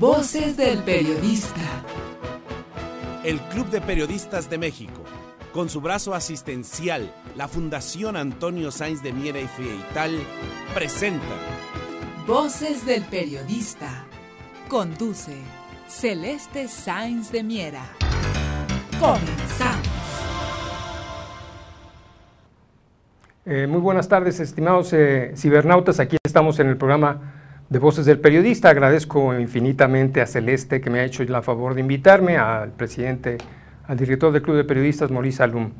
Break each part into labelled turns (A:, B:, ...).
A: Voces del Periodista.
B: El Club de Periodistas de México, con su brazo asistencial, la Fundación Antonio Sáenz de Miera y Feital, presenta
A: Voces del Periodista. Conduce Celeste Sáenz de Miera. Comenzamos.
C: Muy buenas tardes, estimados cibernautas. Aquí estamos en el programa de Voces del Periodista. Agradezco infinitamente a Celeste que me ha hecho el favor de invitarme, al presidente, al director del Club de Periodistas, Maurice Alum.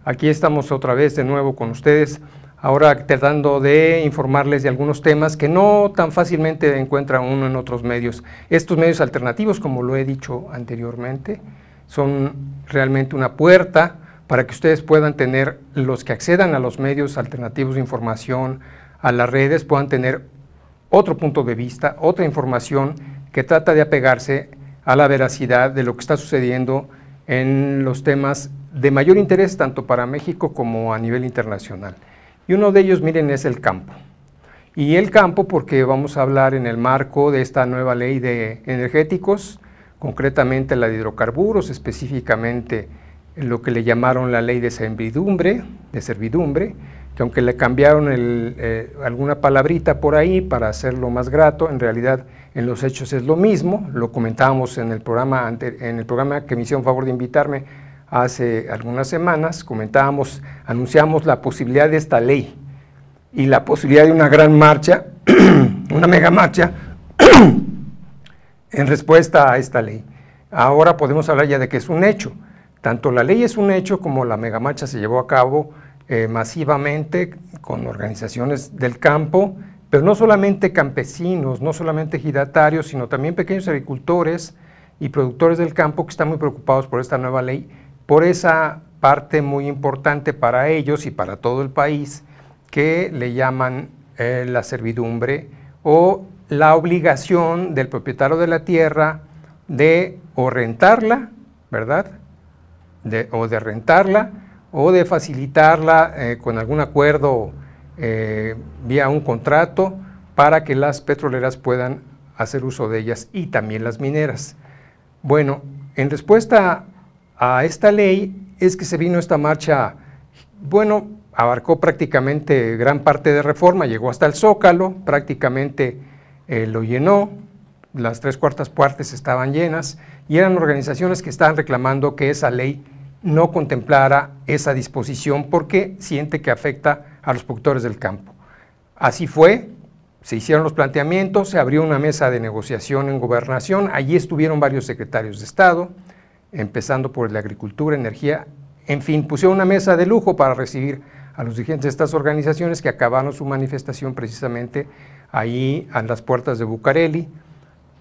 C: Aquí estamos otra vez de nuevo con ustedes, ahora tratando de informarles de algunos temas que no tan fácilmente encuentra uno en otros medios. Estos medios alternativos, como lo he dicho anteriormente, son realmente una puerta para que ustedes puedan tener, los que accedan a los medios alternativos de información, a las redes, puedan tener otro punto de vista, otra información que trata de apegarse a la veracidad de lo que está sucediendo en los temas de mayor interés tanto para México como a nivel internacional. Y uno de ellos, miren, es el campo. Y el campo porque vamos a hablar en el marco de esta nueva ley de energéticos, concretamente la de hidrocarburos, específicamente lo que le llamaron la ley de servidumbre, que aunque le cambiaron alguna palabrita por ahí para hacerlo más grato, en realidad en los hechos es lo mismo. Lo comentábamos en el programa que me hicieron favor de invitarme hace algunas semanas, anunciamos la posibilidad de esta ley y la posibilidad de una gran marcha, una mega marcha, en respuesta a esta ley. Ahora podemos hablar ya de que es un hecho. Tanto la ley es un hecho como la megamarcha se llevó a cabo masivamente con organizaciones del campo, pero no solamente campesinos, no solamente ejidatarios, sino también pequeños agricultores y productores del campo que están muy preocupados por esta nueva ley, por esa parte muy importante para ellos y para todo el país que le llaman la servidumbre o la obligación del propietario de la tierra de o rentarla, ¿verdad?, de rentarla o de facilitarla con algún acuerdo vía un contrato para que las petroleras puedan hacer uso de ellas y también las mineras. Bueno, en respuesta a esta ley es que se vino esta marcha, bueno, abarcó prácticamente gran parte de Reforma, llegó hasta el Zócalo, prácticamente lo llenó, las 3/4 partes estaban llenas y eran organizaciones que estaban reclamando que esa ley no contemplara esa disposición porque siente que afecta a los productores del campo. Así fue, se hicieron los planteamientos, se abrió una mesa de negociación en Gobernación, allí estuvieron varios secretarios de Estado, empezando por el de Agricultura, Energía, en fin, pusieron una mesa de lujo para recibir a los dirigentes de estas organizaciones que acabaron su manifestación precisamente ahí a las puertas de Bucareli,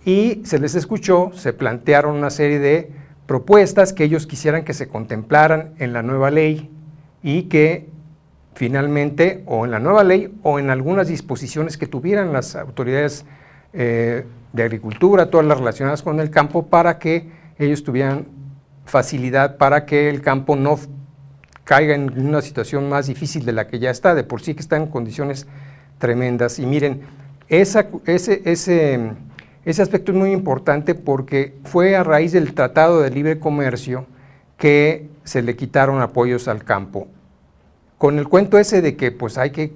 C: y se les escuchó, se plantearon una serie de propuestas que ellos quisieran que se contemplaran en la nueva ley y que finalmente, o en la nueva ley o en algunas disposiciones que tuvieran las autoridades de agricultura, todas las relacionadas con el campo, para que ellos tuvieran facilidad para que el campo no caiga en una situación más difícil de la que ya está, de por sí que está en condiciones tremendas. Y miren, ese aspecto es muy importante porque fue a raíz del Tratado de Libre Comercio que se le quitaron apoyos al campo. Con el cuento ese de que pues hay que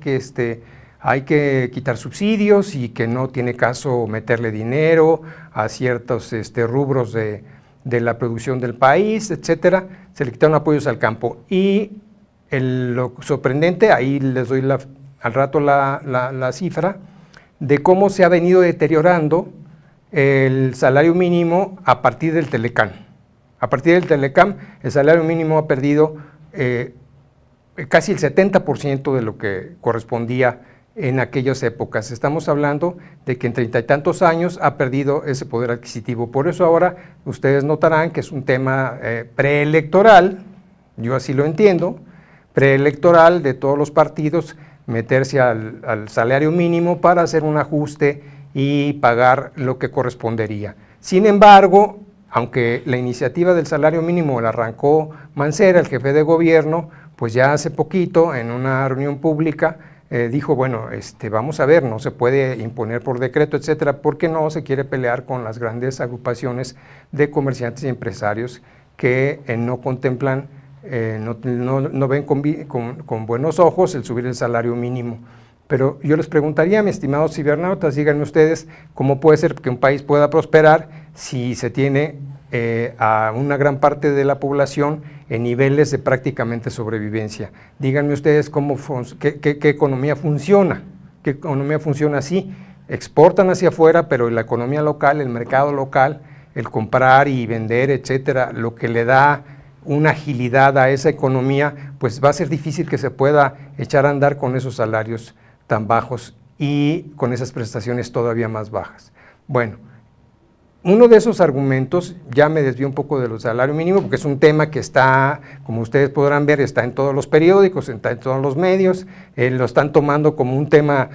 C: quitar subsidios y que no tiene caso meterle dinero a ciertos rubros de la producción del país, etcétera, se le quitaron apoyos al campo. Y lo sorprendente, ahí les doy al rato la cifra, de cómo se ha venido deteriorando el salario mínimo a partir del Telecán. A partir del Telecán, el salario mínimo ha perdido casi el 70% de lo que correspondía en aquellas épocas. Estamos hablando de que en 30 y tantos años ha perdido ese poder adquisitivo. Por eso ahora ustedes notarán que es un tema preelectoral, yo así lo entiendo, preelectoral de todos los partidos, meterse al salario mínimo para hacer un ajuste y pagar lo que correspondería. Sin embargo, aunque la iniciativa del salario mínimo la arrancó Mancera, el jefe de gobierno, pues ya hace poquito en una reunión pública dijo, bueno, vamos a ver, no se puede imponer por decreto, etcétera, porque no se quiere pelear con las grandes agrupaciones de comerciantes y empresarios que no contemplan, no ven con buenos ojos el subir el salario mínimo. Pero yo les preguntaría, mis estimados cibernautas, díganme ustedes cómo puede ser que un país pueda prosperar si se tiene a una gran parte de la población en niveles de prácticamente sobrevivencia. Díganme ustedes qué economía funciona, qué economía funciona así. Exportan hacia afuera, pero la economía local, el mercado local, el comprar y vender, etcétera, lo que le da una agilidad a esa economía, pues va a ser difícil que se pueda echar a andar con esos salarios tan bajos y con esas prestaciones todavía más bajas. Bueno, uno de esos argumentos, ya me desvío un poco de los salarios mínimos, porque es un tema que está, como ustedes podrán ver, está en todos los periódicos, está en todos los medios, lo están tomando como un tema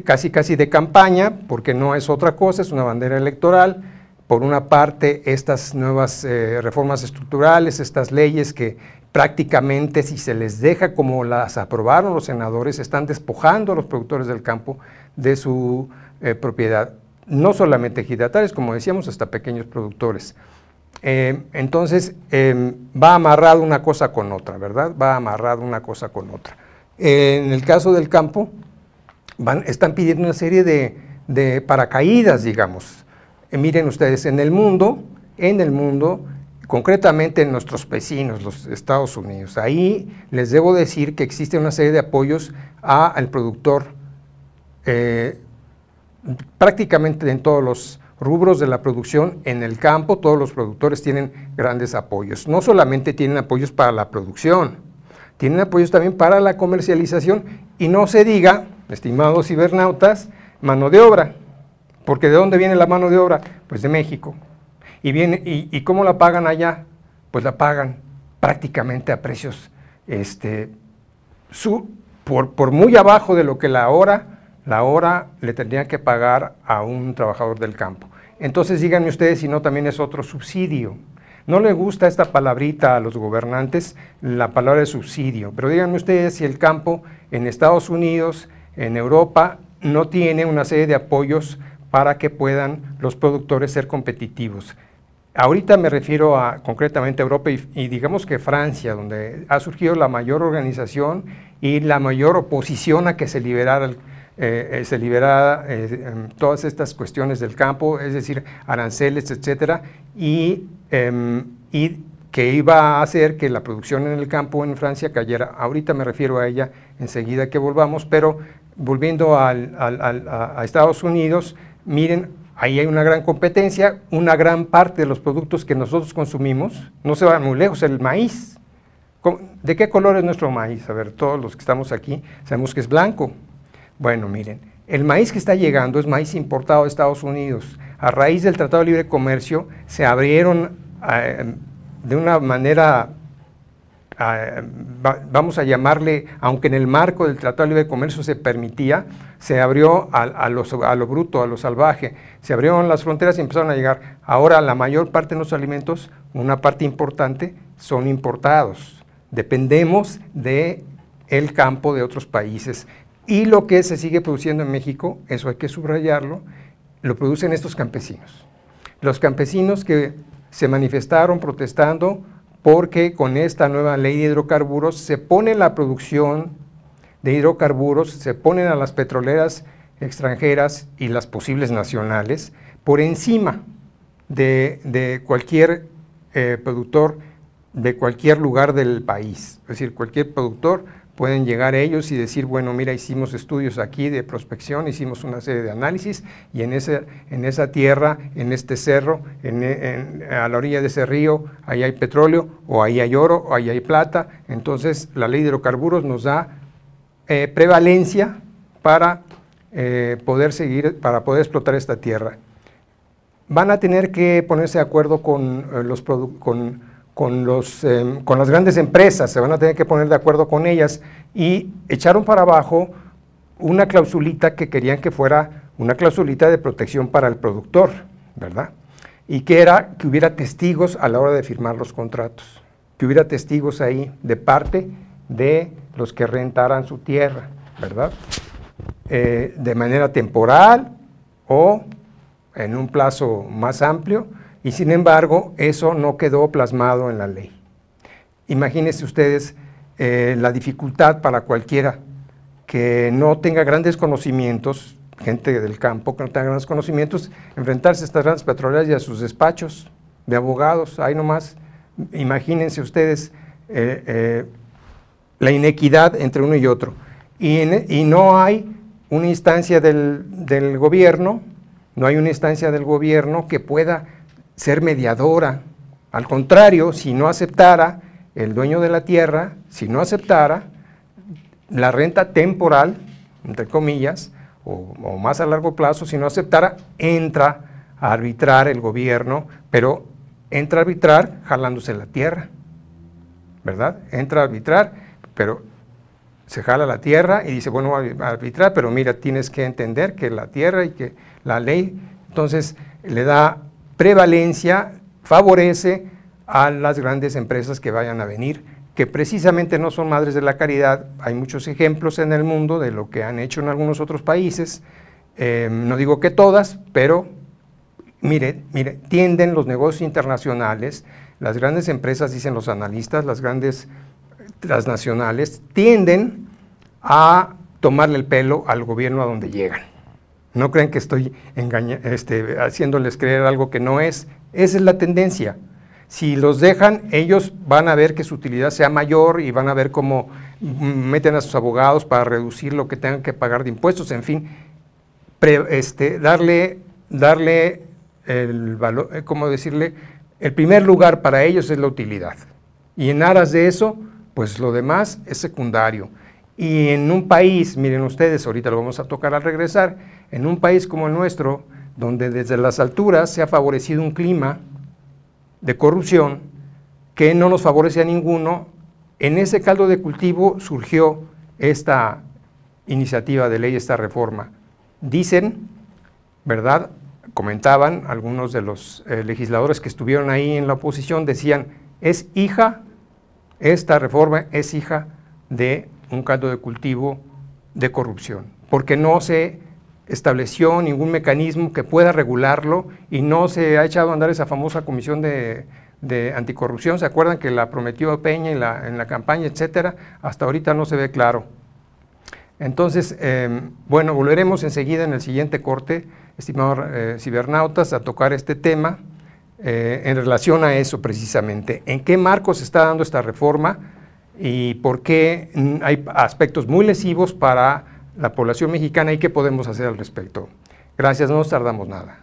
C: casi de campaña, porque no es otra cosa, es una bandera electoral. Por una parte, estas nuevas reformas estructurales, estas leyes que prácticamente, si se les deja como las aprobaron los senadores, están despojando a los productores del campo de su propiedad. No solamente ejidatarios, como decíamos, hasta pequeños productores. Entonces, va amarrado una cosa con otra, ¿verdad? Va amarrado una cosa con otra. En el caso del campo, están pidiendo una serie de paracaídas, digamos. Miren ustedes, en el mundo, concretamente en nuestros vecinos, los Estados Unidos, ahí les debo decir que existe una serie de apoyos al productor, prácticamente en todos los rubros de la producción en el campo, todos los productores tienen grandes apoyos. No solamente tienen apoyos para la producción, tienen apoyos también para la comercialización y no se diga, estimados cibernautas, mano de obra, porque ¿de dónde viene la mano de obra? Pues de México. ¿Y cómo la pagan allá? Pues la pagan prácticamente a precios por muy abajo de lo que la hora le tendrían que pagar a un trabajador del campo. Entonces díganme ustedes si no también es otro subsidio. No le gusta esta palabrita a los gobernantes, la palabra de subsidio, pero díganme ustedes si el campo en Estados Unidos, en Europa, no tiene una serie de apoyos para que puedan los productores ser competitivos. Ahorita me refiero concretamente a Europa y digamos que Francia, donde ha surgido la mayor organización y la mayor oposición a que se liberara todas estas cuestiones del campo, es decir, aranceles, etcétera, y que iba a hacer que la producción en el campo en Francia cayera. Ahorita me refiero a ella enseguida que volvamos, pero volviendo a Estados Unidos, miren, ahí hay una gran competencia, una gran parte de los productos que nosotros consumimos, no se van muy lejos, el maíz. ¿De qué color es nuestro maíz? A ver, todos los que estamos aquí sabemos que es blanco. Bueno, miren, el maíz que está llegando es maíz importado de Estados Unidos. A raíz del Tratado de Libre Comercio se abrieron de una manera, vamos a llamarle, aunque en el marco del Tratado de Libre Comercio se permitía, se abrió a lo bruto, a lo salvaje, se abrieron las fronteras y empezaron a llegar. Ahora la mayor parte de los alimentos, una parte importante, son importados. Dependemos del campo de otros países. Y lo que se sigue produciendo en México, eso hay que subrayarlo, lo producen estos campesinos. Los campesinos que se manifestaron protestando porque con esta nueva ley de hidrocarburos se pone la producción de hidrocarburos, se ponen a las petroleras extranjeras y las posibles nacionales por encima de cualquier productor de cualquier lugar del país. Es decir, cualquier productor pueden llegar a ellos y decir, bueno, mira, hicimos estudios aquí de prospección, hicimos una serie de análisis y en esa tierra, en este cerro, a la orilla de ese río, ahí hay petróleo, o ahí hay oro, o ahí hay plata. Entonces, la ley de hidrocarburos nos da prevalencia para poder explotar esta tierra. Van a tener que ponerse de acuerdo con las grandes empresas, se van a tener que poner de acuerdo con ellas y echaron para abajo una clausulita que querían que fuera una clausulita de protección para el productor, ¿verdad? Y que era que hubiera testigos a la hora de firmar los contratos, que hubiera testigos ahí de parte de los que rentaran su tierra. ¿verdad? De manera temporal o en un plazo más amplio, y sin embargo eso no quedó plasmado en la ley. Imagínense ustedes la dificultad para cualquiera que no tenga grandes conocimientos, gente del campo que no tenga grandes conocimientos, enfrentarse a estas grandes petroleras y a sus despachos de abogados. Ahí nomás, imagínense ustedes la inequidad entre uno y otro. Y no hay una instancia del gobierno, no hay una instancia del gobierno que pueda ser mediadora. Al contrario, si no aceptara el dueño de la tierra, si no aceptara la renta temporal, entre comillas, o más a largo plazo, si no aceptara, entra a arbitrar el gobierno, pero entra a arbitrar jalándose la tierra, ¿verdad? Entra a arbitrar, pero se jala la tierra y dice, bueno, voy a arbitrar, pero mira, tienes que entender que la tierra y que la ley, entonces le da prevalencia, favorece a las grandes empresas que vayan a venir, que precisamente no son madres de la caridad. Hay muchos ejemplos en el mundo de lo que han hecho en algunos otros países, no digo que todas, pero mire, tienden los negocios internacionales, las grandes empresas, dicen los analistas, las grandes transnacionales, tienden a tomarle el pelo al gobierno a donde llegan. No crean que estoy haciéndoles creer algo que no es. Esa es la tendencia. Si los dejan, ellos van a ver que su utilidad sea mayor y van a ver cómo meten a sus abogados para reducir lo que tengan que pagar de impuestos, en fin, darle el valor, ¿cómo decirle? El primer lugar para ellos es la utilidad. Y en aras de eso, pues lo demás es secundario. Y en un país, miren ustedes, ahorita lo vamos a tocar al regresar, en un país como el nuestro, donde desde las alturas se ha favorecido un clima de corrupción que no nos favorece a ninguno, en ese caldo de cultivo surgió esta iniciativa de ley, esta reforma. Dicen, ¿verdad? Comentaban algunos de los legisladores que estuvieron ahí en la oposición, decían, esta reforma es hija de un caldo de cultivo de corrupción, porque no se estableció ningún mecanismo que pueda regularlo y no se ha echado a andar esa famosa comisión de anticorrupción. ¿Se acuerdan que la prometió Peña en la campaña, etcétera? Hasta ahorita no se ve claro. Entonces, bueno, volveremos enseguida en el siguiente corte, estimados cibernautas, a tocar este tema en relación a eso precisamente. ¿En qué marco se está dando esta reforma y por qué hay aspectos muy lesivos para la población mexicana y qué podemos hacer al respecto? Gracias, no nos tardamos nada.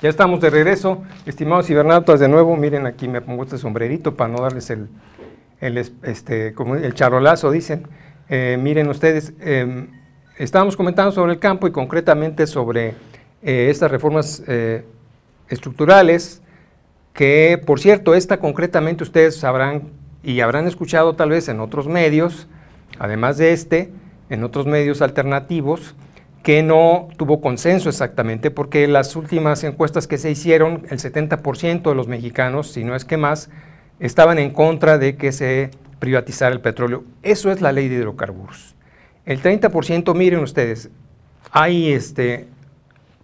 C: Ya estamos de regreso, estimados cibernautas, de nuevo. Miren, aquí me pongo este sombrerito para no darles como el charolazo, dicen. Miren ustedes, estábamos comentando sobre el campo y concretamente sobre estas reformas estructurales, que por cierto, esta concretamente ustedes sabrán y habrán escuchado tal vez en otros medios, además de en otros medios alternativos, que no tuvo consenso exactamente, porque las últimas encuestas que se hicieron, el 70% de los mexicanos, si no es que más, estaban en contra de que se privatizara el petróleo. Eso es la ley de hidrocarburos. El 30%, miren ustedes, hay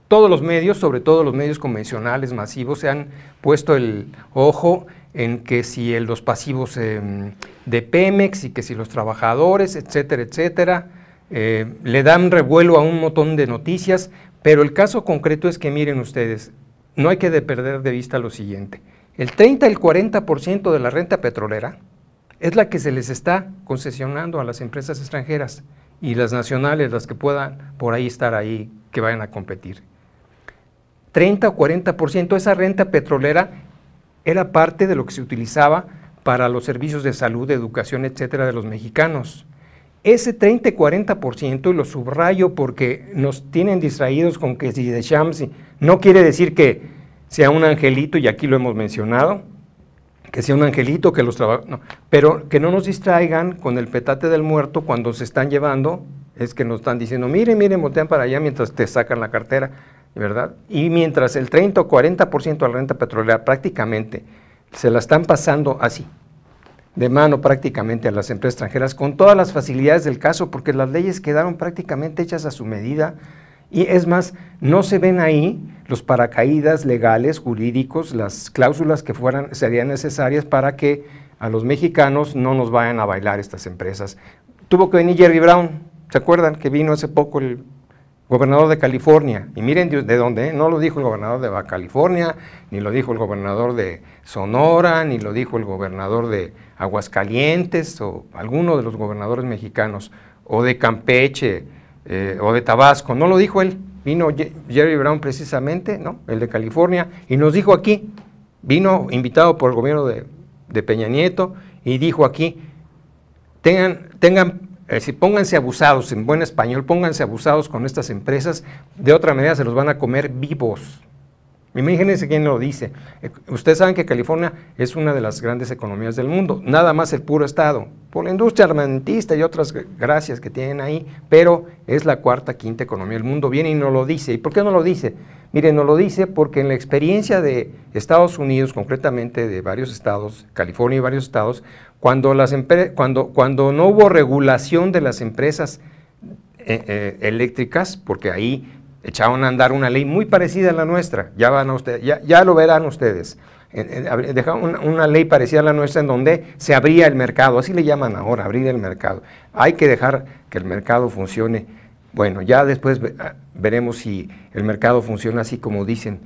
C: todos los medios, sobre todo los medios convencionales masivos, se han puesto el ojo en que si los pasivos de Pemex y que si los trabajadores, etcétera, etcétera, le dan revuelo a un montón de noticias, pero el caso concreto es que miren ustedes, no hay que perder de vista lo siguiente: el 30 y el 40% de la renta petrolera es la que se les está concesionando a las empresas extranjeras y las nacionales, las que puedan por ahí estar ahí, que vayan a competir. 30 o 40% de esa renta petrolera era parte de lo que se utilizaba para los servicios de salud, de educación, etcétera, de los mexicanos. Ese 30 y 40%, y lo subrayo porque nos tienen distraídos con que si Deschamps, no quiere decir que sea un angelito, y aquí lo hemos mencionado, que sea un angelito, que los trabaja, no, pero que no nos distraigan con el petate del muerto cuando se están llevando, es que nos están diciendo, miren, voltean para allá mientras te sacan la cartera, ¿verdad? Y mientras el 30 o 40% de la renta petrolera prácticamente se la están pasando así, de mano prácticamente a las empresas extranjeras, con todas las facilidades del caso, porque las leyes quedaron prácticamente hechas a su medida, y es más, no se ven ahí los paracaídas legales, jurídicos, las cláusulas que serían necesarias para que a los mexicanos no nos vayan a bailar estas empresas. Tuvo que venir Jerry Brown, ¿se acuerdan? Que vino hace poco el gobernador de California, y miren de dónde, no lo dijo el gobernador de Baja California, ni lo dijo el gobernador de Sonora, ni lo dijo el gobernador de Aguascalientes, o alguno de los gobernadores mexicanos, o de Campeche, o de Tabasco, no lo dijo él, vino Jerry Brown precisamente, ¿no? El de California, y nos dijo aquí, vino invitado por el gobierno de Peña Nieto, y dijo aquí, pónganse abusados, en buen español, pónganse abusados con estas empresas, de otra manera se los van a comer vivos. Imagínense quién lo dice. Ustedes saben que California es una de las grandes economías del mundo, nada más el puro estado, por la industria armamentista y otras gracias que tienen ahí, pero es la cuarta, quinta economía del mundo, viene y no lo dice. ¿Y por qué no lo dice? Miren, no lo dice porque en la experiencia de Estados Unidos, concretamente de varios estados, California y varios estados, cuando no hubo regulación de las empresas eléctricas, porque ahí echaban a andar una ley muy parecida a la nuestra, ya lo verán ustedes, dejaron una ley parecida a la nuestra en donde se abría el mercado, así le llaman ahora, abrir el mercado. Hay que dejar que el mercado funcione. Bueno, ya después veremos si el mercado funciona así como dicen,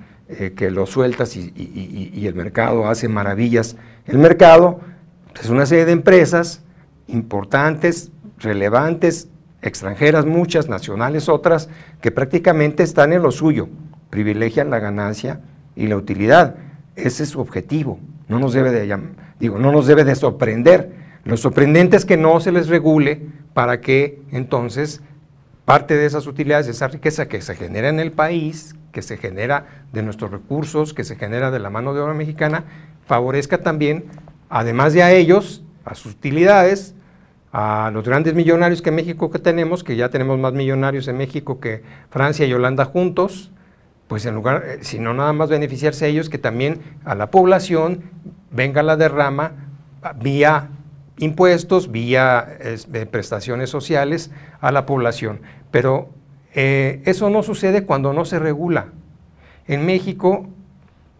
C: que lo sueltas y el mercado hace maravillas. El mercado es una serie de empresas importantes, relevantes, extranjeras muchas, nacionales otras, que prácticamente están en lo suyo, privilegian la ganancia y la utilidad. Ese es su objetivo, no nos debe de sorprender. Lo sorprendente es que no se les regule para que entonces parte de esas utilidades, esa riqueza que se genera en el país, que se genera de nuestros recursos, que se genera de la mano de obra mexicana, favorezca también, además de a ellos, a sus utilidades, a los grandes millonarios que México que tenemos, que ya tenemos más millonarios en México que Francia y Holanda juntos, pues en lugar, si no nada más beneficiarse a ellos, que también a la población venga la derrama vía impuestos, vía prestaciones sociales a la población. Pero eso no sucede cuando no se regula. En México,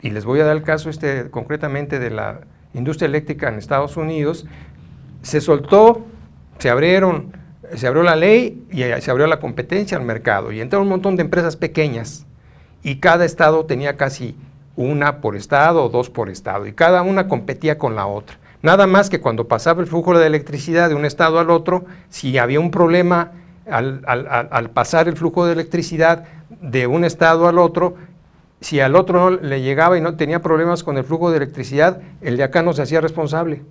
C: y les voy a dar el caso concretamente de la industria eléctrica en Estados Unidos, se soltó, se abrió la ley y se abrió la competencia al mercado y entraron un montón de empresas pequeñas y cada estado tenía casi una por estado o dos por estado y cada una competía con la otra. Nada más que cuando pasaba el flujo de electricidad de un estado al otro, si había un problema al pasar el flujo de electricidad de un estado al otro, si al otro no le llegaba y no tenía problemas con el flujo de electricidad, el de acá no se hacía responsable.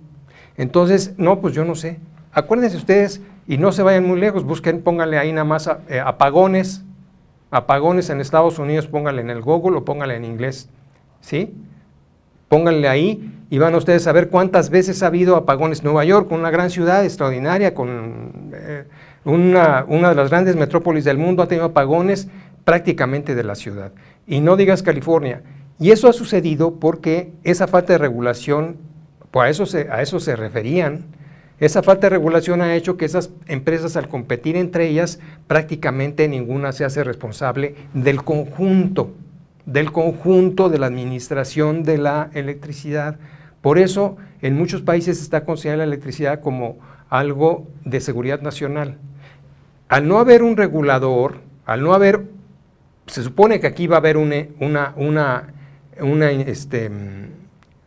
C: Entonces, no, pues yo no sé. Acuérdense ustedes y no se vayan muy lejos, busquen, pónganle ahí nada más apagones en Estados Unidos, pónganle en el Google o pónganle en inglés, ¿sí? Pónganle ahí y van ustedes a ver cuántas veces ha habido apagones. Nueva York, una gran ciudad extraordinaria, con una de las grandes metrópolis del mundo, ha tenido apagones prácticamente de la ciudad. Y no digas California. Y eso ha sucedido porque esa falta de regulación, pues a eso se referían. Esa falta de regulación ha hecho que esas empresas, al competir entre ellas, prácticamente ninguna se hace responsable del conjunto de la administración de la electricidad. Por eso, en muchos países se está considerando la electricidad como algo de seguridad nacional. Al no haber un regulador, se supone que aquí va a haber una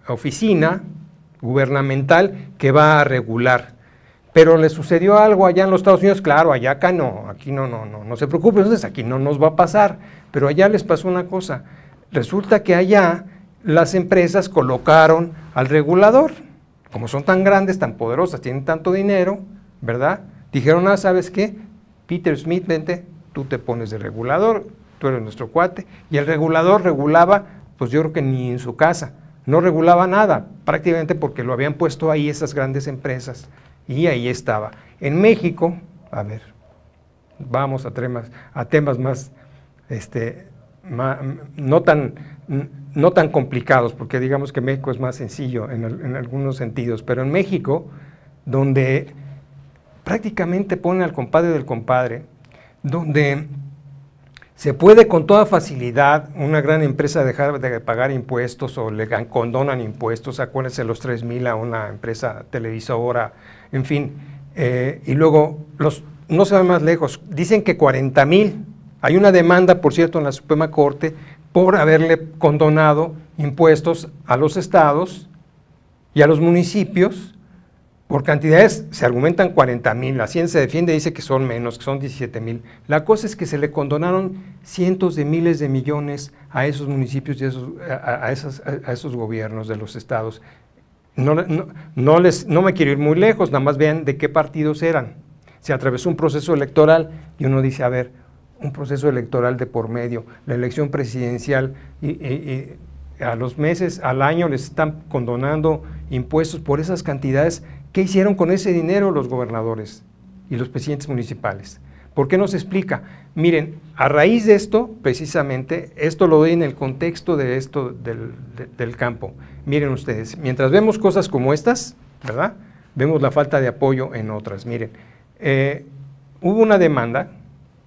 C: oficina gubernamental que va a regular. Pero le sucedió algo allá en los Estados Unidos, claro, acá no, aquí no se preocupen, entonces aquí no nos va a pasar, pero allá les pasó una cosa, resulta que allá las empresas colocaron al regulador, como son tan grandes, tan poderosas, tienen tanto dinero, ¿verdad? Dijeron, ¿sabes qué? Peter Smith, vente, tú te pones de regulador, tú eres nuestro cuate, y el regulador regulaba, pues yo creo que ni en su casa, no regulaba nada, prácticamente porque lo habían puesto ahí esas grandes empresas, y ahí estaba. En México, a ver, vamos a temas más, no tan complicados, porque digamos que México es más sencillo en algunos sentidos, pero en México, donde prácticamente ponen al compadre del compadre, donde se puede con toda facilidad una gran empresa dejar de pagar impuestos o le condonan impuestos, acuérdense los 3,000 a una empresa televisora, en fin, y luego no se van más lejos, dicen que 40,000, hay una demanda, por cierto, en la Suprema Corte por haberle condonado impuestos a los estados y a los municipios. Por cantidades se argumentan 40,000, la ciencia defiende, dice que son menos, que son 17,000. La cosa es que se le condonaron cientos de miles de millones a esos municipios y a esos gobiernos de los estados. No me quiero ir muy lejos, nada más vean de qué partidos eran. Se atravesó un proceso electoral y uno dice, a ver, un proceso electoral de por medio, la elección presidencial y a los meses, al año les están condonando impuestos por esas cantidades. ¿Qué hicieron con ese dinero los gobernadores y los presidentes municipales? ¿Por qué no se explica? Miren, a raíz de esto, precisamente, esto lo doy en el contexto de esto del campo. Miren ustedes, mientras vemos cosas como estas, ¿verdad? Vemos la falta de apoyo en otras. Miren, hubo una demanda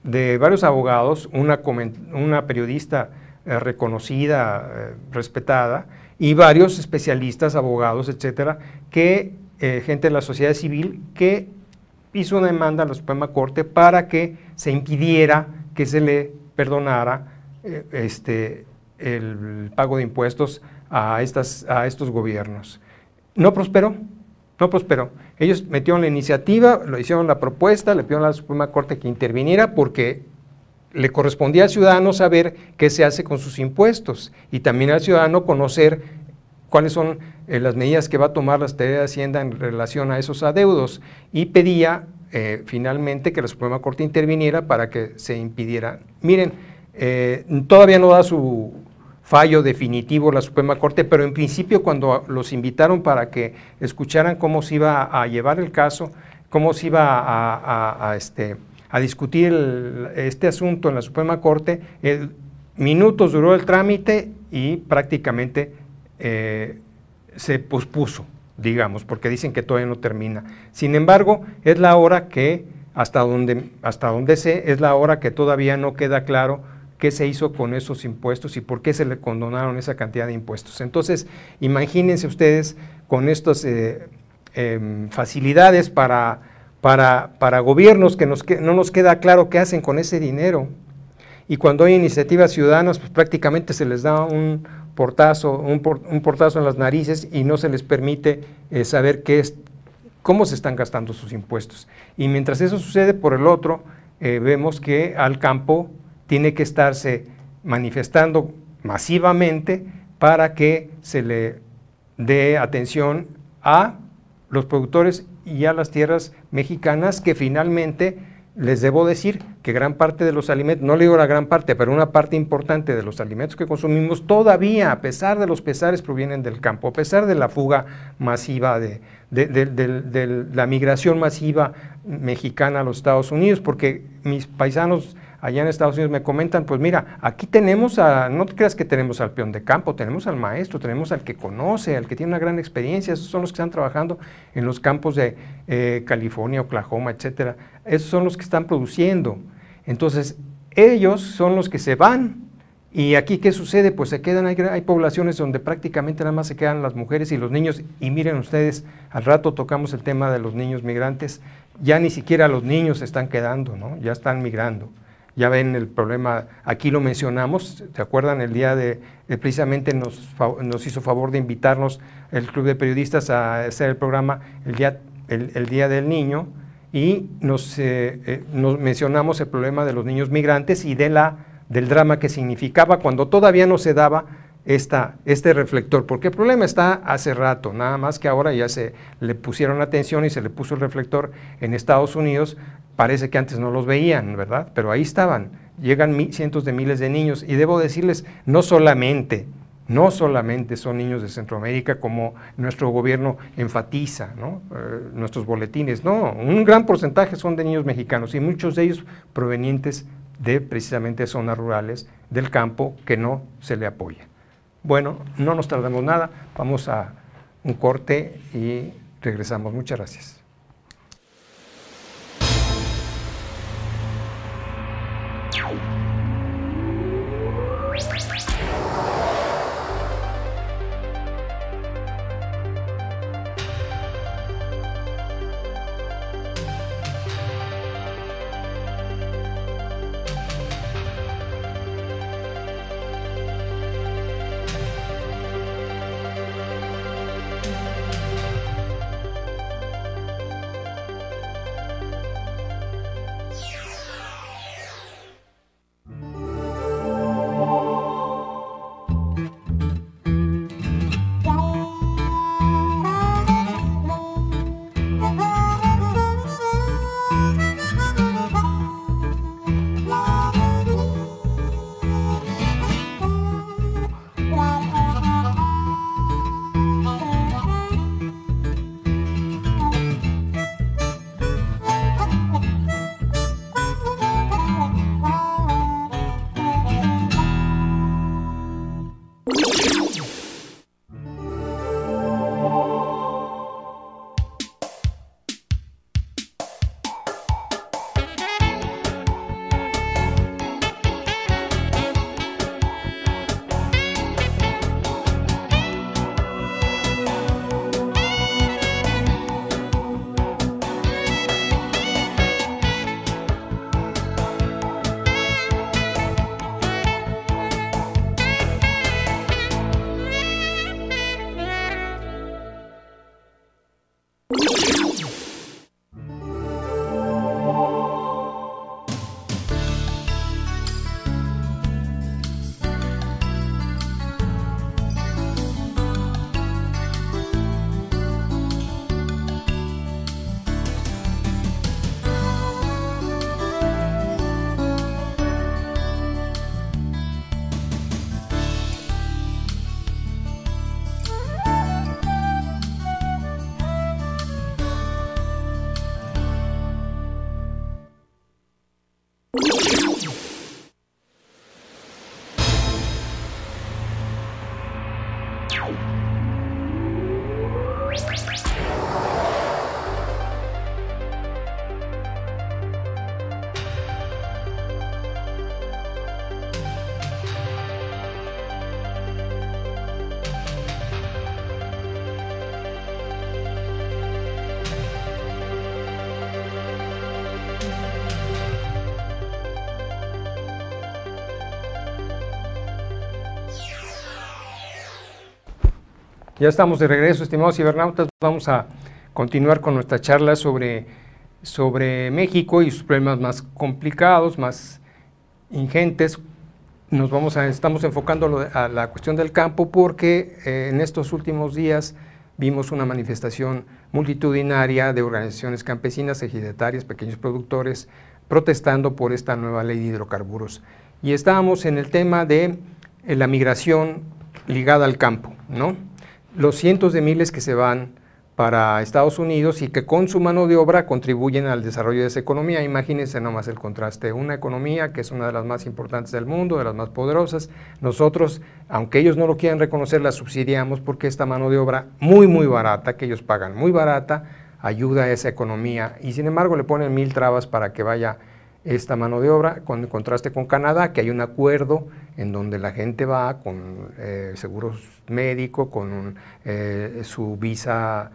C: de varios abogados, una periodista reconocida, respetada, y varios especialistas, abogados, etcétera, gente de la sociedad civil que hizo una demanda a la Suprema Corte para que se impidiera que se le perdonara el pago de impuestos a estos gobiernos. No prosperó. Ellos metieron la iniciativa, lo hicieron la propuesta, le pidieron a la Suprema Corte que interviniera porque le correspondía al ciudadano saber qué se hace con sus impuestos y también al ciudadano conocer cuáles son las medidas que va a tomar la Secretaría de Hacienda en relación a esos adeudos, y pedía finalmente que la Suprema Corte interviniera para que se impidiera. Miren, todavía no da su fallo definitivo la Suprema Corte, pero en principio cuando los invitaron para que escucharan cómo se iba a llevar el caso, cómo se iba a discutir este asunto en la Suprema Corte, minutos duró el trámite y prácticamente se pospuso. digamos, porque dicen que todavía no termina. Sin embargo, es la hora que, hasta donde sé, es la hora que todavía no queda claro qué se hizo con esos impuestos y por qué se le condonaron esa cantidad de impuestos. Entonces, imagínense ustedes con estas facilidades para gobiernos que no nos queda claro qué hacen con ese dinero. Y cuando hay iniciativas ciudadanas, pues prácticamente se les da un portazo en las narices y no se les permite saber cómo se están gastando sus impuestos. Y mientras eso sucede, por el otro, vemos que al campo tiene que estarse manifestando masivamente para que se le dé atención a los productores y a las tierras mexicanas, que finalmente les debo decir que gran parte de los alimentos, no le digo la gran parte, pero una parte importante de los alimentos que consumimos todavía, a pesar de los pesares, provienen del campo, a pesar de la fuga masiva, de la migración masiva mexicana a los Estados Unidos, porque mis paisanos allá en Estados Unidos me comentan, pues mira, aquí tenemos no te creas que tenemos al peón de campo, tenemos al maestro, tenemos al que conoce, al que tiene una gran experiencia, esos son los que están trabajando en los campos de California, Oklahoma, etcétera, esos son los que están produciendo. Entonces, ellos son los que se van. ¿Y aquí qué sucede? Pues se quedan, hay poblaciones donde prácticamente nada más se quedan las mujeres y los niños, y miren ustedes, al rato tocamos el tema de los niños migrantes, ya ni siquiera los niños se están quedando, ¿no? Ya están migrando. Ya ven el problema, aquí lo mencionamos, ¿se acuerdan? El día precisamente nos hizo favor de invitarnos el Club de Periodistas a hacer el programa el día del Niño, y nos mencionamos el problema de los niños migrantes y del drama que significaba cuando todavía no se daba este reflector, porque el problema está hace rato, nada más que ahora ya se le pusieron atención y se le puso el reflector en Estados Unidos. Parece que antes no los veían, ¿verdad? Pero ahí estaban, llegan cientos de miles de niños, y debo decirles, no solamente son niños de Centroamérica como nuestro gobierno enfatiza, ¿no? Nuestros boletines, no, un gran porcentaje son de niños mexicanos, y muchos de ellos provenientes de precisamente zonas rurales del campo que no se le apoya. Bueno, no nos tardamos nada, vamos a un corte y regresamos. Muchas gracias. Ya estamos de regreso, estimados cibernautas. Vamos a continuar con nuestra charla sobre México y sus problemas más complicados, más ingentes. Estamos enfocando a la cuestión del campo porque en estos últimos días vimos una manifestación multitudinaria de organizaciones campesinas, ejidatarias, pequeños productores, protestando por esta nueva ley de hidrocarburos. Y estábamos en el tema de la migración ligada al campo, ¿no? Los cientos de miles que se van para Estados Unidos y que con su mano de obra contribuyen al desarrollo de esa economía. Imagínense nomás el contraste, una economía que es una de las más importantes del mundo, de las más poderosas. Nosotros, aunque ellos no lo quieran reconocer, la subsidiamos porque esta mano de obra muy barata, que ellos pagan muy barata, ayuda a esa economía y sin embargo le ponen 1000 trabas para que vaya esta mano de obra, con contraste con Canadá, que hay un acuerdo en donde la gente va con seguros médicos, con su visa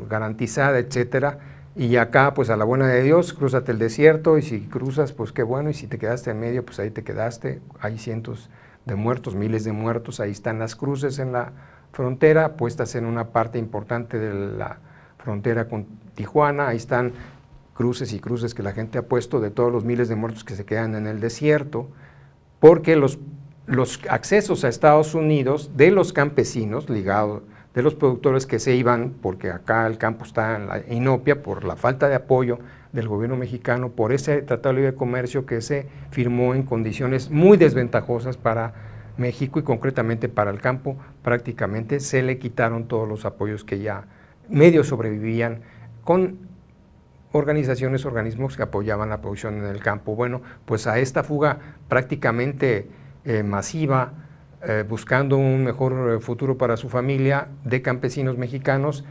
C: garantizada, etcétera, y acá pues a la buena de Dios, crúzate el desierto y si cruzas pues qué bueno, y si te quedaste en medio pues ahí te quedaste. Hay cientos de muertos, miles de muertos, ahí están las cruces en la frontera, puestas en una parte importante de la frontera con Tijuana, ahí están cruces y cruces que la gente ha puesto de todos los miles de muertos que se quedan en el desierto, porque los accesos a Estados Unidos de los campesinos ligados, de los productores que se iban, porque acá el campo está en la inopia por la falta de apoyo del gobierno mexicano, por ese Tratado de Libre Comercio que se firmó en condiciones muy desventajosas para México y concretamente para el campo, prácticamente se le quitaron todos los apoyos que ya medio sobrevivían con organizaciones, organismos que apoyaban la producción en el campo. Bueno, pues a esta fuga prácticamente masiva, buscando un mejor futuro para su familia, de campesinos mexicanos,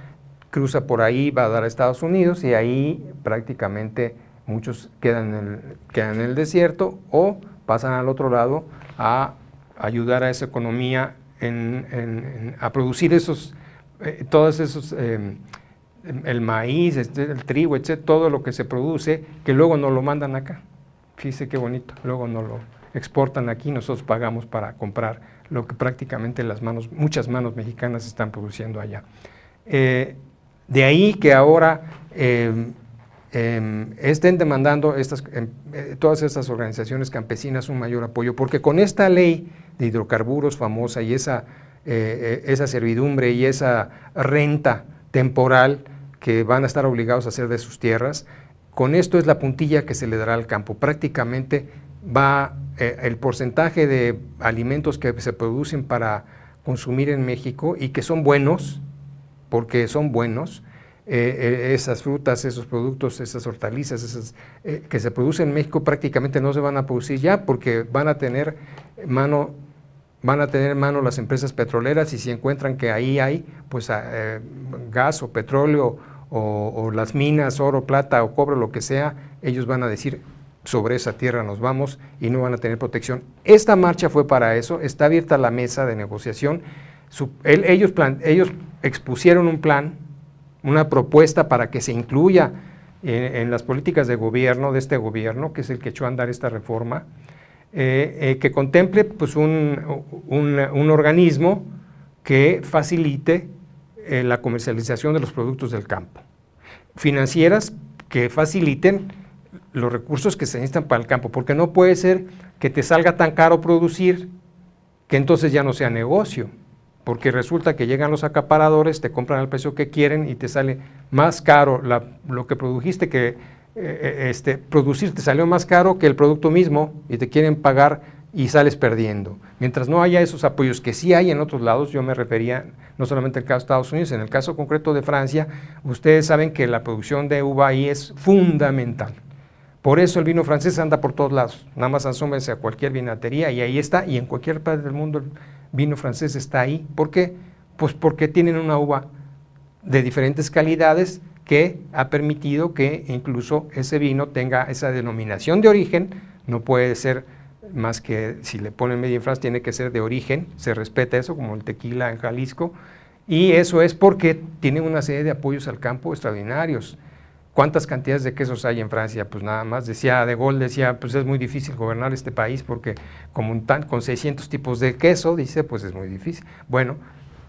C: cruza por ahí, va a dar a Estados Unidos y ahí prácticamente muchos quedan en el desierto o pasan al otro lado a ayudar a esa economía a producir todos esos el maíz, el trigo, etcétera, todo lo que se produce, que luego nos lo mandan acá. Fíjese qué bonito, luego nos lo exportan aquí, nosotros pagamos para comprar lo que prácticamente muchas manos mexicanas están produciendo allá. De ahí que ahora estén demandando todas estas organizaciones campesinas un mayor apoyo, porque con esta ley de hidrocarburos famosa y esa servidumbre y esa renta temporal que van a estar obligados a hacer de sus tierras, con esto es la puntilla que se le dará al campo. Prácticamente va el porcentaje de alimentos que se producen para consumir en México y que son buenos, porque son buenos, esas frutas, esos productos, esas hortalizas, que se producen en México prácticamente no se van a producir ya porque van a tener en mano las empresas petroleras y si encuentran que ahí hay pues gas o petróleo o las minas, oro, plata o cobre, lo que sea, ellos van a decir sobre esa tierra nos vamos y no van a tener protección. Esta marcha fue para eso, está abierta la mesa de negociación, ellos expusieron un plan, una propuesta para que se incluya en las políticas de gobierno, de este gobierno, que es el que echó a andar esta reforma, que contemple pues, un organismo que facilite la comercialización de los productos del campo, financieras que faciliten los recursos que se necesitan para el campo, porque no puede ser que te salga tan caro producir que entonces ya no sea negocio, porque resulta que llegan los acaparadores, te compran al precio que quieren y te sale más caro lo que produjiste que producir te salió más caro que el producto mismo y te quieren pagar y sales perdiendo. Mientras no haya esos apoyos que sí hay en otros lados, yo me refería no solamente al caso de Estados Unidos, en el caso concreto de Francia, ustedes saben que la producción de uva ahí es fundamental. Por eso el vino francés anda por todos lados, nada más asómense a cualquier vinatería y ahí está, y en cualquier parte del mundo el vino francés está ahí. ¿Por qué? Pues porque tienen una uva de diferentes calidades que ha permitido que incluso ese vino tenga esa denominación de origen, no puede ser más que si le ponen Made in France tiene que ser de origen, se respeta eso como el tequila en Jalisco, y eso es porque tienen una serie de apoyos al campo extraordinarios. ¿Cuántas cantidades de quesos hay en Francia? Pues nada más, decía De Gaulle, pues es muy difícil gobernar este país porque con 600 tipos de queso, dice, pues es muy difícil. Bueno,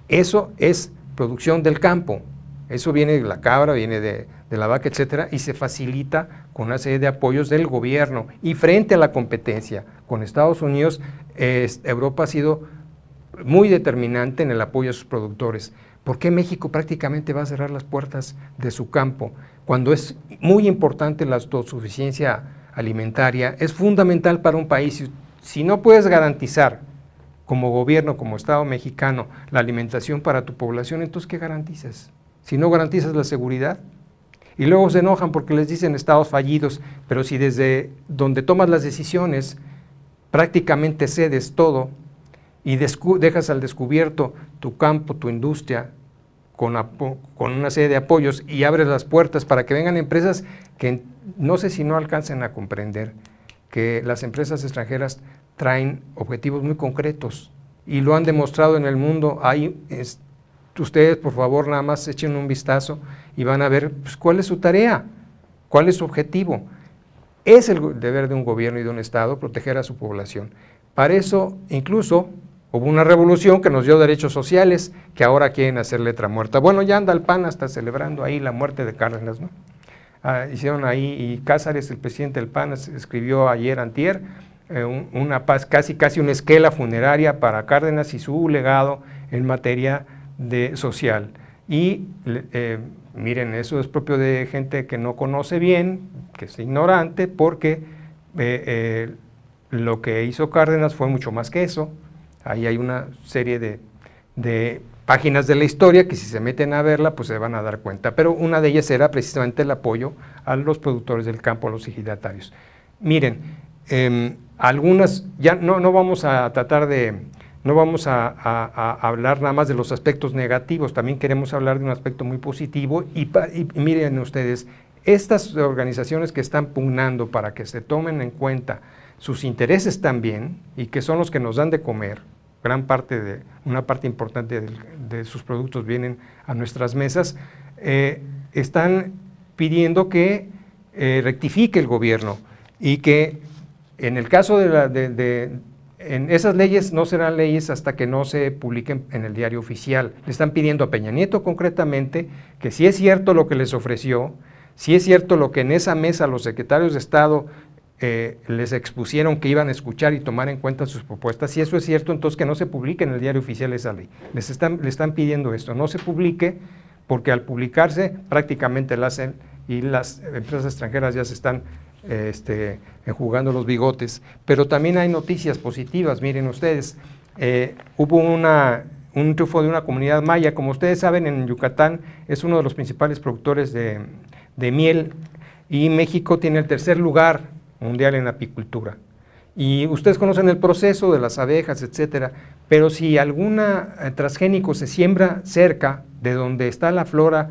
C: Eso es producción del campo, eso viene de la cabra, viene de la vaca, etcétera, y se facilita con una serie de apoyos del gobierno. Y frente a la competencia con Estados Unidos, Europa ha sido muy determinante en el apoyo a sus productores. ¿Por qué México prácticamente va a cerrar las puertas de su campo? Cuando es muy importante la autosuficiencia alimentaria, es fundamental para un país. Si no puedes garantizar como gobierno, como Estado mexicano, la alimentación para tu población, entonces ¿qué garantizas? Si no garantizas la seguridad. Y luego se enojan porque les dicen estados fallidos, pero si desde donde tomas las decisiones prácticamente cedes todo y dejas al descubierto tu campo, tu industria, con una serie de apoyos y abres las puertas para que vengan empresas que no sé si no alcancen a comprender que las empresas extranjeras traen objetivos muy concretos y lo han demostrado en el mundo. Ustedes, por favor, nada más echen un vistazo y van a ver pues, cuál es su tarea, cuál es su objetivo. Es el deber de un gobierno y de un Estado proteger a su población. Para eso, incluso, hubo una revolución que nos dio derechos sociales que ahora quieren hacer letra muerta. Bueno, ya anda el PAN hasta celebrando ahí la muerte de Cárdenas, ¿no? Hicieron ahí, y Cázares, el presidente del PAN, escribió ayer, antier, casi una esquela funeraria para Cárdenas y su legado en materia social. Y miren, eso es propio de gente que no conoce bien, que es ignorante, porque lo que hizo Cárdenas fue mucho más que eso. Ahí hay una serie de páginas de la historia que si se meten a verla, pues se van a dar cuenta. Pero una de ellas era precisamente el apoyo a los productores del campo, a los ejidatarios. Miren, algunas, ya no vamos a tratar no vamos a hablar nada más de los aspectos negativos, también queremos hablar de un aspecto muy positivo y miren ustedes, estas organizaciones que están pugnando para que se tomen en cuenta sus intereses también y que son los que nos dan de comer, una parte importante de sus productos vienen a nuestras mesas, están pidiendo que rectifique el gobierno y que en el caso en esas leyes no serán leyes hasta que no se publiquen en el diario oficial. Le están pidiendo a Peña Nieto concretamente que si es cierto lo que les ofreció, si es cierto lo que en esa mesa los secretarios de Estado les expusieron que iban a escuchar y tomar en cuenta sus propuestas, si eso es cierto, entonces que no se publique en el diario oficial esa ley. Le están pidiendo esto, no se publique, porque al publicarse prácticamente la hacen y las empresas extranjeras ya se están enjugando los bigotes. Pero también hay noticias positivas, miren ustedes, hubo un triunfo de una comunidad maya. Como ustedes saben, en Yucatán es uno de los principales productores de miel y México tiene el tercer lugar mundial en apicultura. Y ustedes conocen el proceso de las abejas, etcétera, pero si algún transgénico se siembra cerca de donde está la flora,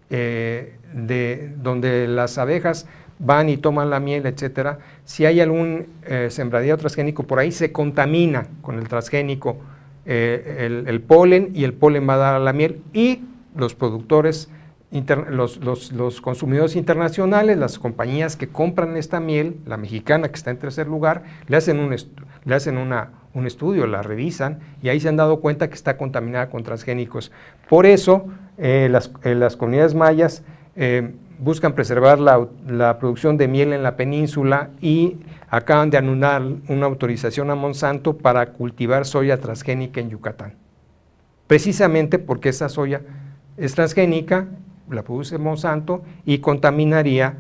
C: de donde las abejas van y toman la miel, etcétera, si hay algún sembradío transgénico por ahí, se contamina con el transgénico el polen, y el polen va a dar a la miel, y los productores, los consumidores internacionales, las compañías que compran esta miel, la mexicana que está en tercer lugar, le hacen un estudio, la revisan, y ahí se han dado cuenta que está contaminada con transgénicos. Por eso las comunidades mayas buscan preservar la producción de miel en la península y acaban de anular una autorización a Monsanto para cultivar soya transgénica en Yucatán. Precisamente porque esa soya es transgénica, la produce Monsanto y contaminaría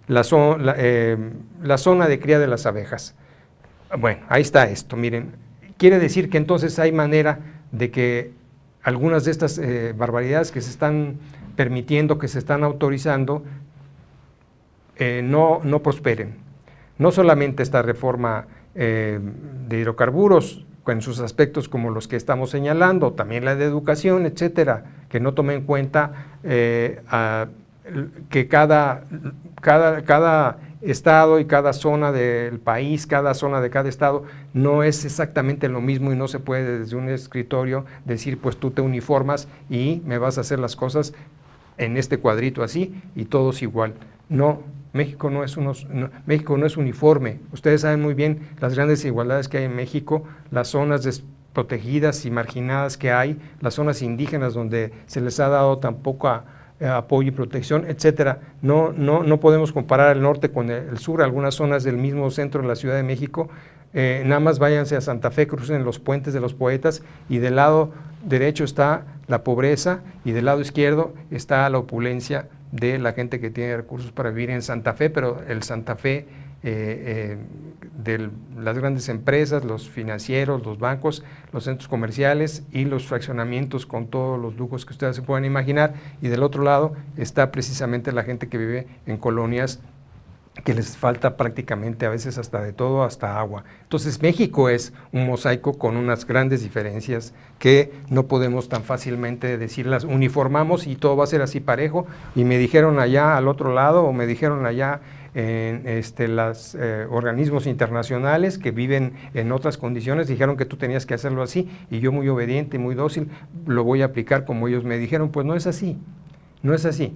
C: la zona de cría de las abejas. Bueno, ahí está esto, miren. Quiere decir que entonces hay manera de que algunas de estas barbaridades que se están permitiendo, que se están autorizando, no prosperen. No solamente esta reforma de hidrocarburos, en sus aspectos como los que estamos señalando, también la de educación, etcétera, que no tome en cuenta que cada estado y cada zona del país, cada zona de cada estado no es exactamente lo mismo y no se puede desde un escritorio decir pues tú te uniformas y me vas a hacer las cosas en este cuadrito así y todos igual. No, México no es uniforme. Ustedes saben muy bien las grandes desigualdades que hay en México, las zonas protegidas y marginadas que hay, las zonas indígenas donde se les ha dado tan poco apoyo y protección, etcétera. No podemos comparar el norte con el sur, algunas zonas del mismo centro de la Ciudad de México. Nada más váyanse a Santa Fe, crucen los puentes de los poetas y del lado derecho está la pobreza y del lado izquierdo está la opulencia de la gente que tiene recursos para vivir en Santa Fe, pero el Santa Fe de las grandes empresas, los financieros, los bancos, los centros comerciales y los fraccionamientos con todos los lujos que ustedes se puedan imaginar, y del otro lado está precisamente la gente que vive en colonias que les falta prácticamente a veces hasta de todo, hasta agua. Entonces México es un mosaico con unas grandes diferencias que no podemos tan fácilmente decirlas, uniformamos y todo va a ser así parejo, y me dijeron allá al otro lado, o me dijeron allá en los organismos internacionales que viven en otras condiciones, dijeron que tú tenías que hacerlo así, y yo muy obediente y muy dócil lo voy a aplicar como ellos me dijeron. Pues no es así, no es así.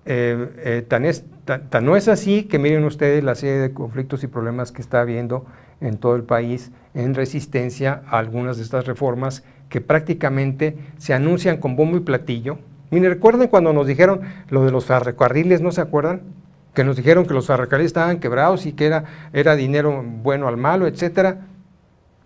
C: Tan no es así que miren ustedes la serie de conflictos y problemas que está habiendo en todo el país en resistencia a algunas de estas reformas que prácticamente se anuncian con bombo y platillo. Miren, ¿recuerdan cuando nos dijeron lo de los ferrocarriles? ¿No se acuerdan? Que nos dijeron que los ferrocarriles estaban quebrados y que era dinero bueno al malo, etcétera.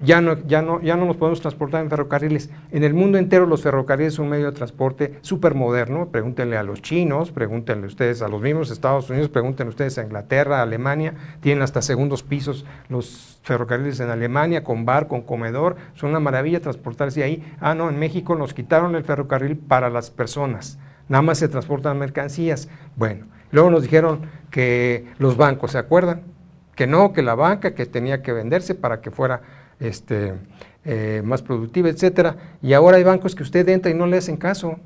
C: Ya no nos podemos transportar en ferrocarriles. En el mundo entero los ferrocarriles son un medio de transporte súper moderno. Pregúntenle a los chinos, pregúntenle ustedes a los mismos Estados Unidos, pregúntenle ustedes a Inglaterra, a Alemania. Tienen hasta segundos pisos los ferrocarriles en Alemania, con bar, con comedor. Son una maravilla transportarse ahí. Ah, no, en México nos quitaron el ferrocarril para las personas. Nada más se transportan mercancías. Bueno, luego nos dijeron que los bancos, ¿se acuerdan? Que no, que la banca, que tenía que venderse para que fuera más productiva, etcétera, y ahora hay bancos que usted entra y no le hacen caso,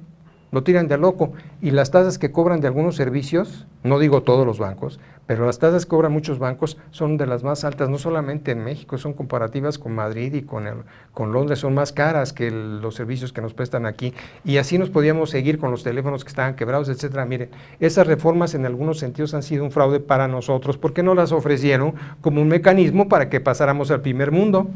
C: lo tiran de loco, y las tasas que cobran de algunos servicios, no digo todos los bancos, pero las tasas que cobran muchos bancos son de las más altas, no solamente en México, son comparativas con Madrid y con Londres, son más caras que los servicios que nos prestan aquí, y así nos podíamos seguir con los teléfonos que estaban quebrados, etcétera. Miren, esas reformas en algunos sentidos han sido un fraude para nosotros, porque no las ofrecieron como un mecanismo para que pasáramos al primer mundo,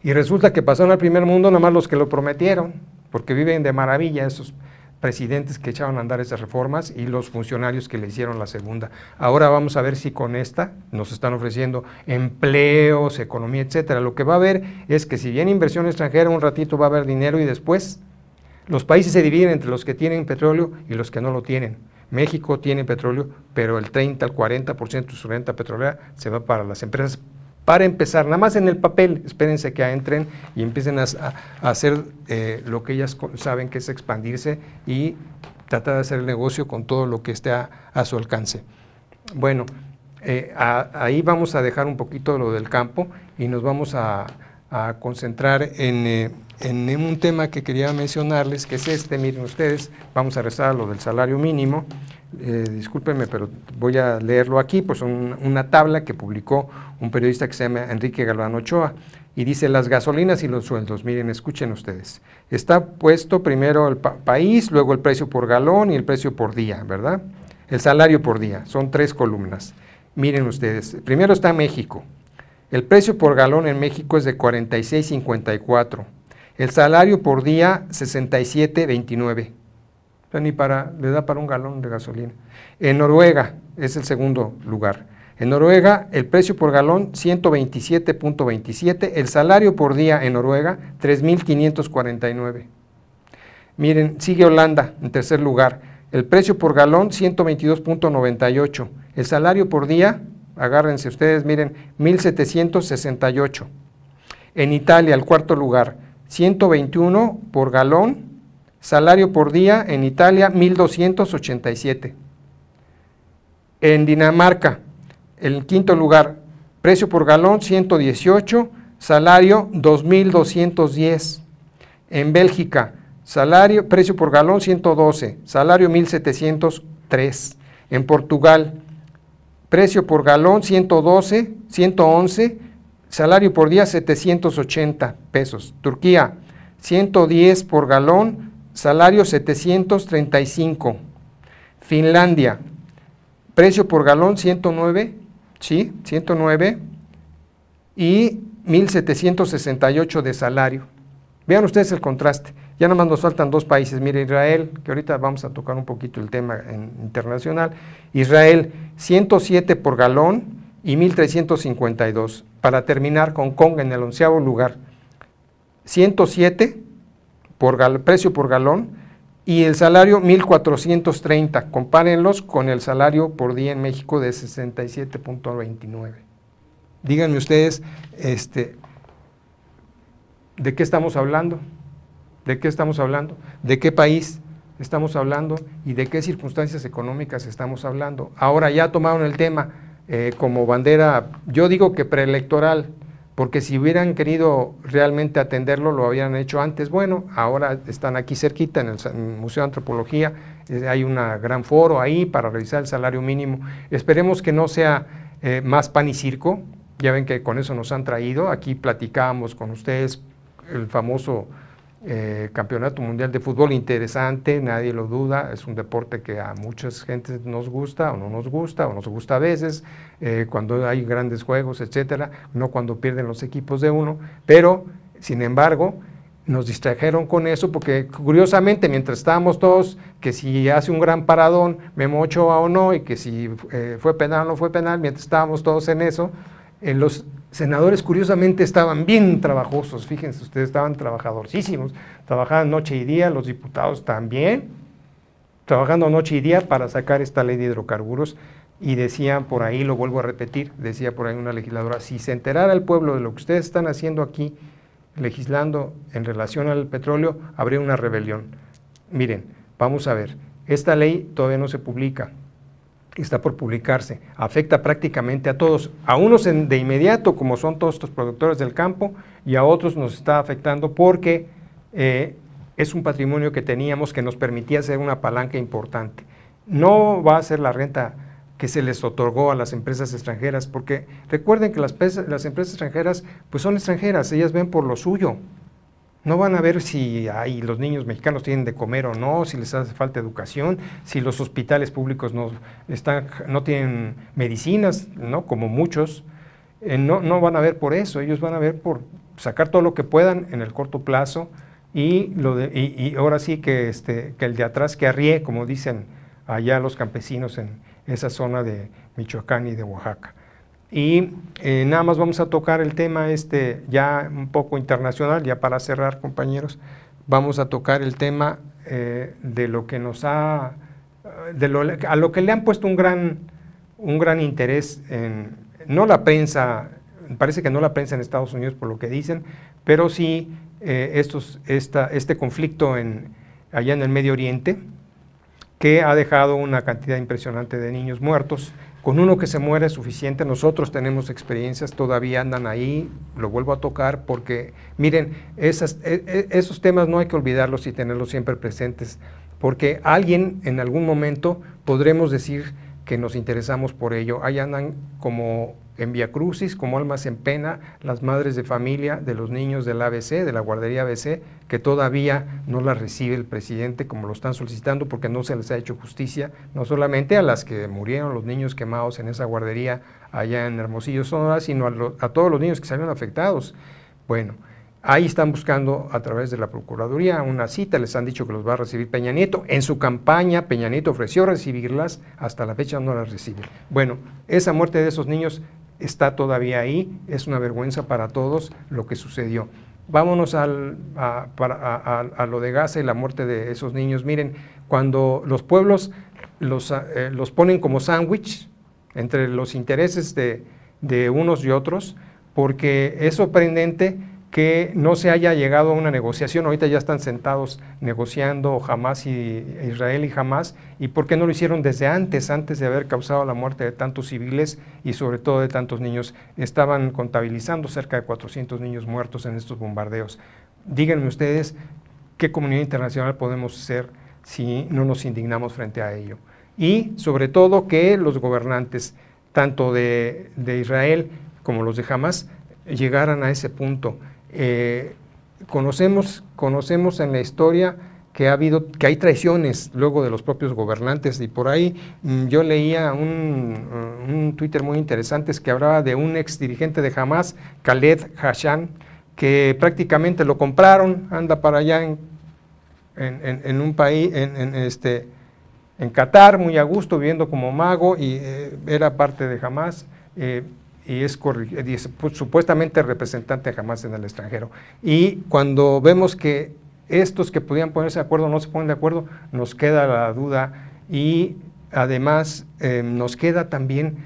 C: y resulta que pasaron al primer mundo nada más los que lo prometieron, porque viven de maravilla esos presidentes que echaron a andar esas reformas y los funcionarios que le hicieron la segunda. Ahora vamos a ver si con esta nos están ofreciendo empleos, economía, etcétera. Lo que va a haber es que si viene inversión extranjera, un ratito va a haber dinero y después los países se dividen entre los que tienen petróleo y los que no lo tienen. México tiene petróleo, pero el 30 al 40% de su renta petrolera se va para las empresas. Para empezar, nada más en el papel, espérense que entren y empiecen a hacer lo que ellas saben, que es expandirse y tratar de hacer el negocio con todo lo que esté a su alcance. Bueno, ahí vamos a dejar un poquito lo del campo y nos vamos a concentrar en un tema que quería mencionarles, que es miren ustedes, vamos a regresar a lo del salario mínimo. Discúlpenme, pero voy a leerlo aquí, pues una tabla que publicó un periodista que se llama Enrique Galván Ochoa, y dice: las gasolinas y los sueldos. Miren, escuchen ustedes, está puesto primero el país, luego el precio por galón y el precio por día, ¿verdad? El salario por día, son 3 columnas. Miren ustedes, primero está México, el precio por galón en México es de 46.54, el salario por día 67.29. Ni le da para un galón de gasolina. En Noruega es el segundo lugar. En Noruega el precio por galón 127.27, el salario por día en Noruega 3.549. Miren, sigue Holanda en tercer lugar, el precio por galón 122.98, el salario por día, agárrense ustedes, miren, 1.768. En Italia el cuarto lugar, 121 por galón, salario por día en Italia 1.287. En Dinamarca, el quinto lugar, precio por galón 118, salario 2.210. En Bélgica, precio por galón 112, salario 1.703. En Portugal, precio por galón 111, salario por día 780 pesos. Turquía, 110 por galón, salario 735. Finlandia, precio por galón 109, ¿sí? 109 y 1.768 de salario. Vean ustedes el contraste. Ya nada más nos faltan 2 países. Mire, Israel, que ahorita vamos a tocar un poquito el tema internacional. Israel, 107 por galón y 1.352. Para terminar, Hong Kong en el 11º lugar. 107 precio por galón y el salario 1.430. Compárenlos con el salario por día en México de 67.29. Díganme ustedes, ¿de qué estamos hablando? ¿De qué estamos hablando? ¿De qué país estamos hablando? ¿Y de qué circunstancias económicas estamos hablando? Ahora ya tomaron el tema como bandera, yo digo que preelectoral, porque si hubieran querido realmente atenderlo, lo habían hecho antes. Bueno, ahora están aquí cerquita en el Museo de Antropología, hay un gran foro ahí para revisar el salario mínimo. Esperemos que no sea más pan y circo, ya ven que con eso nos han traído. Aquí platicábamos con ustedes el famoso Campeonato Mundial de Fútbol, interesante, nadie lo duda, es un deporte que a muchas gentes nos gusta o no nos gusta, o nos gusta a veces, cuando hay grandes juegos, etcétera, no cuando pierden los equipos de uno, pero sin embargo nos distrajeron con eso, porque curiosamente mientras estábamos todos, que si hace un gran paradón Memo Ochoa o no, y que si fue penal o no fue penal, mientras estábamos todos en eso, los senadores curiosamente estaban bien trabajosos, fíjense ustedes, estaban trabajadorcísimos, trabajaban noche y día, los diputados también, trabajando noche y día para sacar esta ley de hidrocarburos, y decían por ahí, lo vuelvo a repetir, decía por ahí una legisladora, si se enterara el pueblo de lo que ustedes están haciendo aquí, legislando en relación al petróleo, habría una rebelión. Miren, vamos a ver, esta ley todavía no se publica, está por publicarse, afecta prácticamente a todos, a unos de inmediato, como son todos estos productores del campo, y a otros nos está afectando porque es un patrimonio que teníamos que nos permitía ser una palanca importante. No va a ser la renta que se les otorgó a las empresas extranjeras, porque recuerden que las empresas extranjeras pues son extranjeras, ellas ven por lo suyo. No van a ver si los niños mexicanos tienen de comer o no, si les hace falta educación, si los hospitales públicos no tienen medicinas, ¿no? Como muchos. No van a ver por eso, ellos van a ver por sacar todo lo que puedan en el corto plazo y ahora sí que el de atrás que arríe, como dicen allá los campesinos en esa zona de Michoacán y de Oaxaca. Y nada más vamos a tocar el tema ya un poco internacional, ya para cerrar, compañeros, vamos a tocar el tema de lo que a lo que le han puesto un gran interés no la prensa, parece que no la prensa en Estados Unidos por lo que dicen, pero sí este conflicto allá en el Medio Oriente, que ha dejado una cantidad impresionante de niños muertos. Con uno que se muere es suficiente, nosotros tenemos experiencias, todavía andan ahí, lo vuelvo a tocar porque, miren, esos temas no hay que olvidarlos y tenerlos siempre presentes, porque alguien en algún momento podremos decir que nos interesamos por ello. Ahí andan como en Vía Crucis, como almas en pena, las madres de familia de los niños del ABC, de la guardería ABC, que todavía no las recibe el presidente como lo están solicitando porque no se les ha hecho justicia, no solamente a las que murieron, los niños quemados en esa guardería allá en Hermosillo, Sonora, sino a todos los niños que salieron afectados. Bueno, ahí están buscando a través de la Procuraduría una cita, les han dicho que los va a recibir Peña Nieto. En su campaña Peña Nieto ofreció recibirlas, hasta la fecha no las recibe. Bueno, esa muerte de esos niños está todavía ahí, es una vergüenza para todos lo que sucedió. Vámonos a lo de Gaza y la muerte de esos niños. Miren, cuando los pueblos los ponen como sándwich entre los intereses de unos y otros, porque es sorprendente que no se haya llegado a una negociación. Ahorita ya están sentados negociando Hamás y Israel y Hamás, y ¿por qué no lo hicieron desde antes de haber causado la muerte de tantos civiles y sobre todo de tantos niños? Estaban contabilizando cerca de 400 niños muertos en estos bombardeos. Díganme ustedes qué comunidad internacional podemos hacer si no nos indignamos frente a ello. Y sobre todo que los gobernantes, tanto de Israel como los de Hamás, llegaran a ese punto. Conocemos en la historia que hay traiciones luego de los propios gobernantes, y por ahí yo leía un Twitter muy interesante que hablaba de un ex dirigente de Hamás, Khaled Hashan, que prácticamente lo compraron, anda para allá en un país, en Qatar, muy a gusto, viviendo como mago, y era parte de Hamas, y es pues, supuestamente representante de Hamas en el extranjero. Y cuando vemos que estos que podían ponerse de acuerdo no se ponen de acuerdo, nos queda la duda, y además nos queda también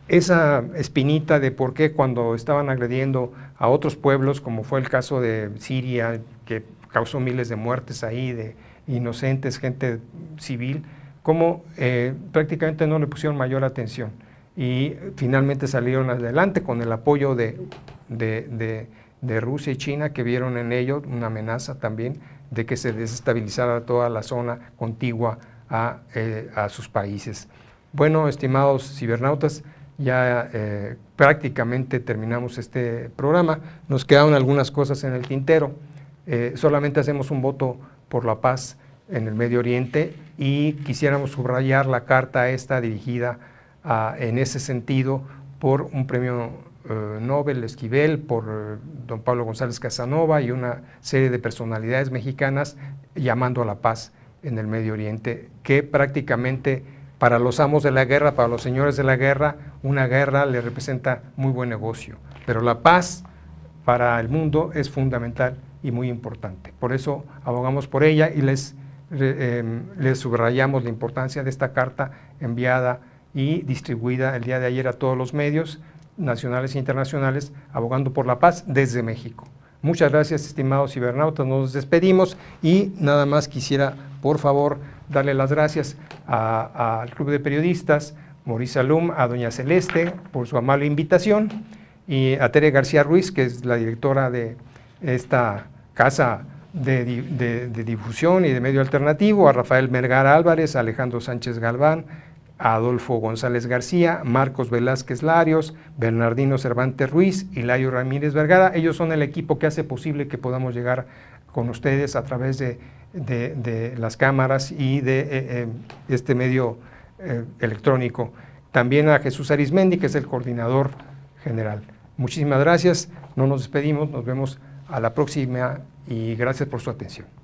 C: esa espinita de por qué cuando estaban agrediendo a otros pueblos, como fue el caso de Siria, que causó miles de muertes ahí, de inocentes, gente civil, como prácticamente no le pusieron mayor atención, y finalmente salieron adelante con el apoyo de Rusia y China, que vieron en ello una amenaza también de que se desestabilizara toda la zona contigua a sus países. Bueno, estimados cibernautas, ya prácticamente terminamos este programa. Nos quedaron algunas cosas en el tintero. Solamente hacemos un voto por la paz en el Medio Oriente, y quisiéramos subrayar la carta esta dirigida en ese sentido por un premio Nobel Esquivel, por don Pablo González Casanova y una serie de personalidades mexicanas llamando a la paz en el Medio Oriente, que prácticamente para los amos de la guerra, para los señores de la guerra, una guerra le representa muy buen negocio, pero la paz para el mundo es fundamental y muy importante. Por eso abogamos por ella, y les subrayamos la importancia de esta carta enviada y distribuida el día de ayer a todos los medios nacionales e internacionales, abogando por la paz desde México. Muchas gracias, estimados cibernautas, nos despedimos, y nada más quisiera, por favor, darle las gracias al Club de Periodistas, Maurice Salum, a doña Celeste por su amable invitación, y a Tere García Ruiz, que es la directora de esta casa de difusión y de medio alternativo, a Rafael Vergara Álvarez, a Alejandro Sánchez Galván, a Adolfo González García, Marcos Velázquez Larios, Bernardino Cervantes Ruiz y Layo Ramírez Vergara. Ellos son el equipo que hace posible que podamos llegar con ustedes a través de las cámaras y de este medio electrónico. También a Jesús Arismendi, que es el coordinador general. Muchísimas gracias, no nos despedimos, nos vemos a la próxima, y gracias por su atención.